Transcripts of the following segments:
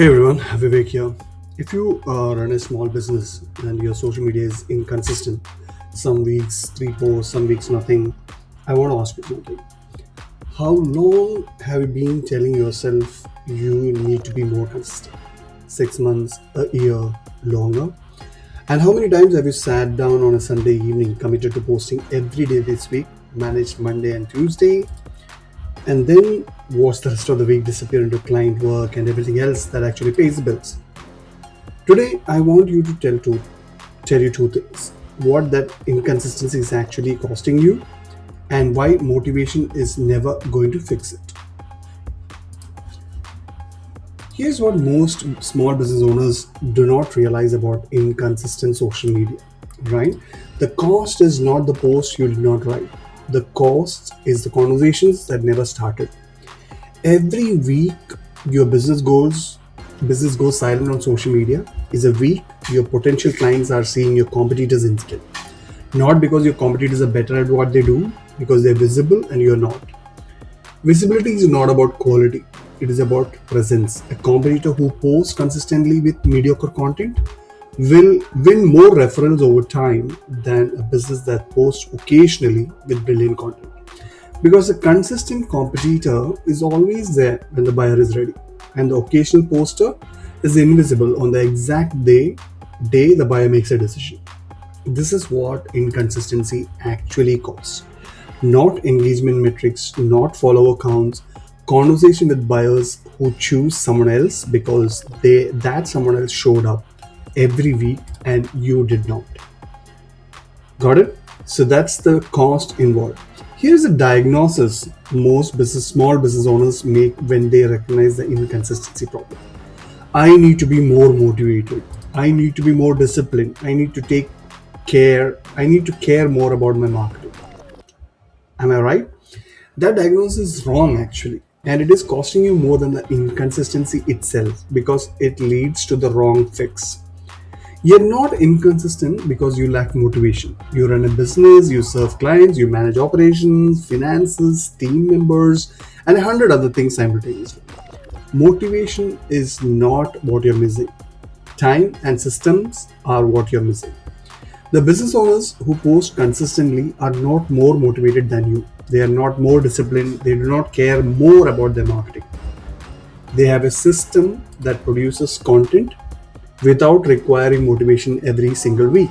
Hey everyone, Vivek here. If you run a small business and your social media is inconsistent, some weeks 3 posts, some weeks nothing, I want to ask you something. How long have you been telling yourself you need to be more consistent? 6 months, a year, longer? And how many times have you sat down on a Sunday evening committed to posting every day this week, managed Monday and Tuesday, and then watch the rest of the week disappear into client work and everything else that actually pays the bills? Today, I want you to tell you two things: what that inconsistency is actually costing you, and why motivation is never going to fix it. Here's what most small business owners do not realize about inconsistent social media, right? The cost is not the post you did not write. The cost is the conversations that never started. Every week your business goes silent on social media is a week your potential clients are seeing your competitors instead. Not because your competitors are better at what they do, because they're visible and you're not. Visibility is not about quality, it is about presence. A competitor who posts consistently with mediocre content will win more referrals over time than a business that posts occasionally with brilliant content. Because a consistent competitor is always there when the buyer is ready, and the occasional poster is invisible on the exact day the buyer makes a decision. This is what inconsistency actually costs. Not engagement metrics, not follower counts, conversation with buyers who choose someone else because that someone else showed up every week and you did not. Got it? So that's the cost involved. Here's a diagnosis most small business owners make when they recognize the inconsistency problem. I need to be more motivated. I need to be more disciplined. I need to take care. I need to care more about my marketing. Am I right? That diagnosis is wrong actually. And it is costing you more than the inconsistency itself because it leads to the wrong fix. You're not inconsistent because you lack motivation. You run a business, you serve clients, you manage operations, finances, team members, and 100 other things simultaneously. Motivation is not what you're missing. Time and systems are what you're missing. The business owners who post consistently are not more motivated than you. They are not more disciplined. They do not care more about their marketing. They have a system that produces content without requiring motivation every single week.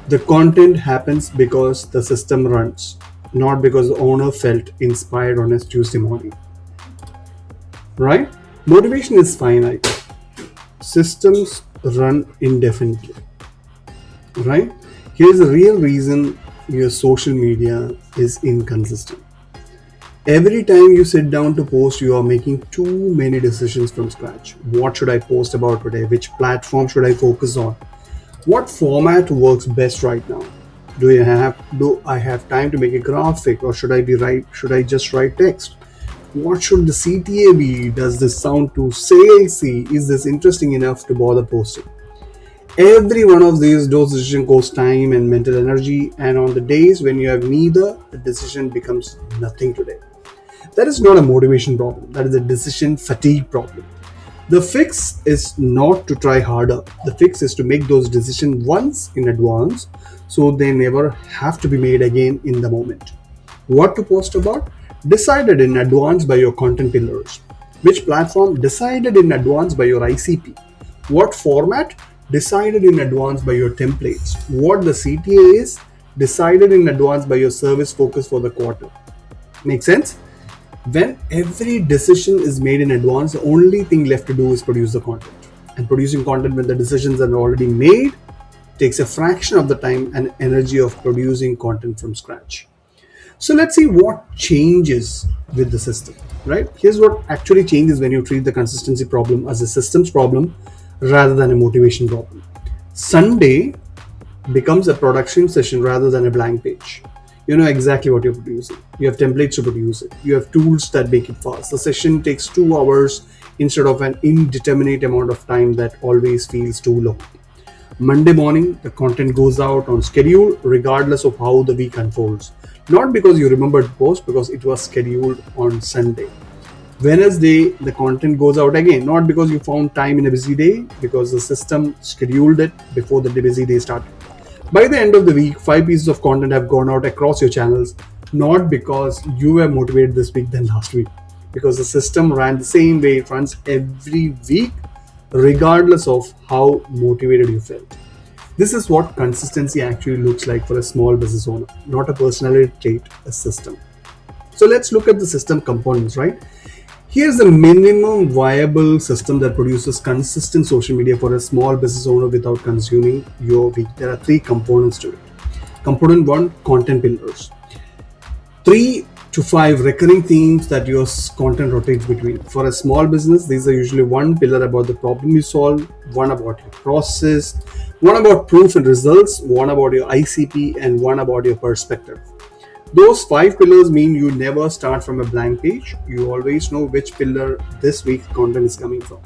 The content happens because the system runs, not because the owner felt inspired on a Tuesday morning. Right? Motivation is finite. Systems run indefinitely. Right? Here's the real reason your social media is inconsistent. Every time you sit down to post, you are making too many decisions from scratch. What should I post about today? Which platform should I focus on? What format works best right now? Do I have time to make a graphic, or should I just write text? What should the CTA be? Does this sound too salesy? Is this interesting enough to bother posting? Every one of those decisions costs time and mental energy, and on the days when you have neither, the decision becomes nothing today. That is not a motivation problem. That is a decision fatigue problem. The fix is not to try harder. The fix is to make those decisions once in advance so they never have to be made again in the moment. What to post about? Decided in advance by your content pillars. Which platform? Decided in advance by your ICP. What format? Decided in advance by your templates. What the CTA is? Decided in advance by your service focus for the quarter. Make sense? When every decision is made in advance, the only thing left to do is produce the content. And producing content when the decisions are already made takes a fraction of the time and energy of producing content from scratch. So let's see what changes with the system, right? Here's what actually changes when you treat the consistency problem as a systems problem rather than a motivation problem. Sunday becomes a production session rather than a blank page. You know exactly what you're producing. You have templates to produce it. You have tools that make it fast. The session takes 2 hours instead of an indeterminate amount of time that always feels too long. Monday morning, the content goes out on schedule regardless of how the week unfolds. Not because you remembered to post, because it was scheduled on Sunday. Wednesday, the content goes out again, not because you found time in a busy day, because the system scheduled it before the busy day started. By the end of the week, 5 pieces of content have gone out across your channels, not because you were motivated this week than last week, because the system ran the same way it runs every week, regardless of how motivated you felt. This is what consistency actually looks like for a small business owner, not a personality trait, a system. So let's look at the system components, right? Here's the minimum viable system that produces consistent social media for a small business owner without consuming your week. There are three components to it. Component one, content pillars. 3 to 5 recurring themes that your content rotates between. For a small business, these are usually one pillar about the problem you solve, one about your process, one about proof and results, one about your ICP, and one about your perspective. Those 5 pillars mean you never start from a blank page. You always know which pillar this week's content is coming from.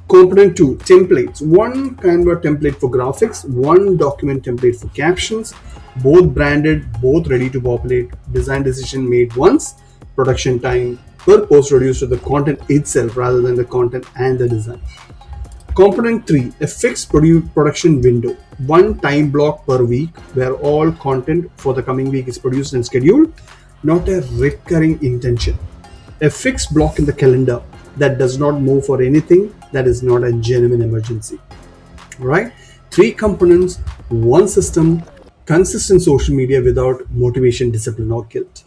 Component 2, templates. One Canva template for graphics, one document template for captions, both branded, both ready to populate. Design decision made once, production time per post reduced to the content itself rather than the content and the design. Component 3, a fixed production window. One time block per week where all content for the coming week is produced and scheduled, not a recurring intention. A fixed block in the calendar that does not move for anything that is not a genuine emergency. Right? 3 components, one system, consistent social media without motivation, discipline, or guilt.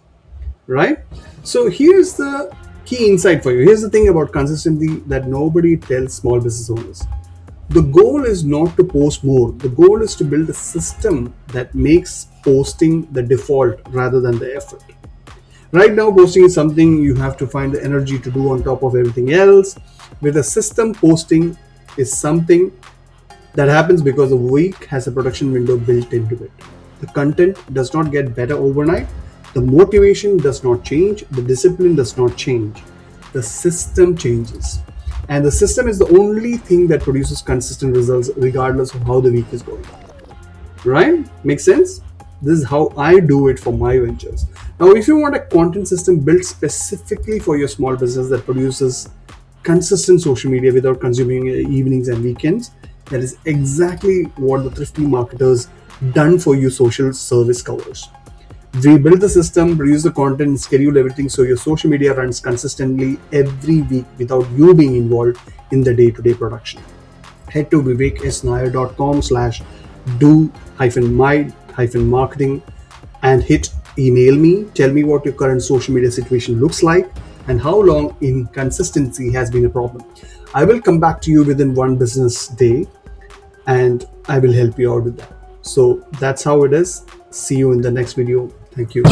Right? So here's the key insight for you. Here's the thing about consistency that nobody tells small business owners. The goal is not to post more. The goal is to build a system that makes posting the default rather than the effort. Right now, posting is something you have to find the energy to do on top of everything else. With a system, posting is something that happens because the week has a production window built into it. The content does not get better overnight. The motivation does not change. The discipline does not change. The system changes. And the system is the only thing that produces consistent results regardless of how the week is going. Right? Makes sense? This is how I do it for my ventures. Now, if you want a content system built specifically for your small business that produces consistent social media without consuming evenings and weekends, that is exactly what the Thrifty Marketers done for you social service covers. We build the system, produce the content, and schedule everything so your social media runs consistently every week without you being involved in the day-to-day production. Head to vivekesnair.com/do-my-marketing and hit email me. Tell me what your current social media situation looks like and how long inconsistency has been a problem. I will come back to you within one business day and I will help you out with that. So that's how it is. See you in the next video. Thank you.